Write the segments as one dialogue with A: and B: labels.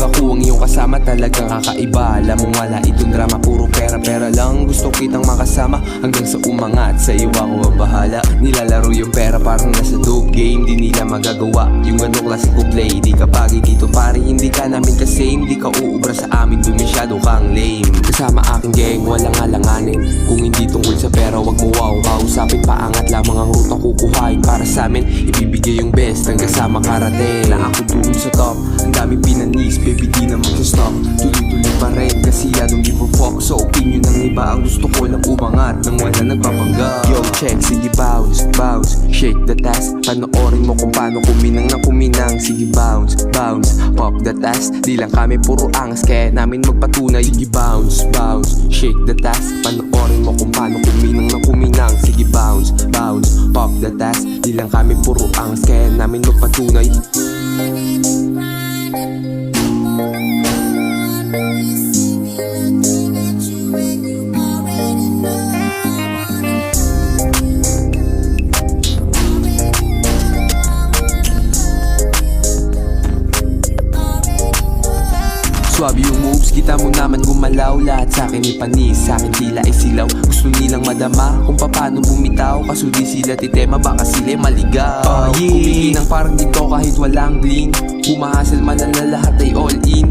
A: Kapag ako ang iyong kasama talagang kakaiba. Alam mong wala itong drama, puro pera lang. Gusto kitang makasama hanggang sa umangat. Sa iyo ako ang bahala. Nilalaro yung pera parang nasa dope game. Di nila magagawa yung ganong klase ko play. Di ka pagi dito pare, hindi ka namin kasame. Di ka uubra sa amin, dun masyado kang lame. Kasama aking gang, walang alanganin. Kung hindi tungkol sa pera, wag mo wow kausapin. Paangat lamang ang ruta kukuhain para sa amin. Ibibigay yung best hanggang sa makarating. Na ako doon sa top, ang daming pinanis, baby di na mag-stop. Tuloy-tuloy pa rin kasi I don't give a fuck. Sa opinion ng iba, ang gusto ko lang umangat nang wala nagpapanggap. Yo check, sige bounce, bounce, shake the task. Panoorin mo kung paano kuminang na kuminang. Sige bounce, bounce, pop the task. Di lang kami puro angas, kaya namin magpatunay. Sige bounce, bounce, shake the task. Panoorin mo kung paano kuminang na kuminang. Sige bounce, bounce, pop the task. Di lang kami puro angas, kaya namin magpatunay. Swabe yung moves, kita mo naman gumalaw. Lahat sa'kin ay panis, sa'kin tila ay silaw. Gusto nilang madama kung paano bumitaw. Kaso di sila titema, baka sila maligaw. Kumikinang parang dito kahit walang bling. Humahasal man na lahat ay all in.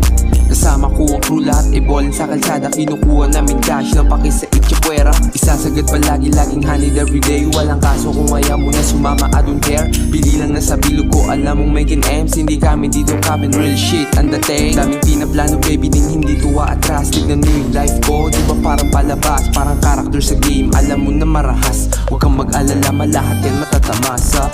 A: Kasama ko ang crew, lahat ay ball. Sa kalsada kinukuha namin cash ng pakis sa itchapuera. Isasagad palagi, laging honeyed everyday. Walang kaso kung ayaw mo na sumama, I don't care. Pili lang na sa bilog ko, alam mong making M's. Hindi kami dito kami real shit ang dating. Daming pinaplano baby din hindi tuwa atras. Tignan mo yung life ko, di ba parang palabas. Parang character sa game, alam mo na marahas. Huwag kang mag-alala, malahat yan matatamasa.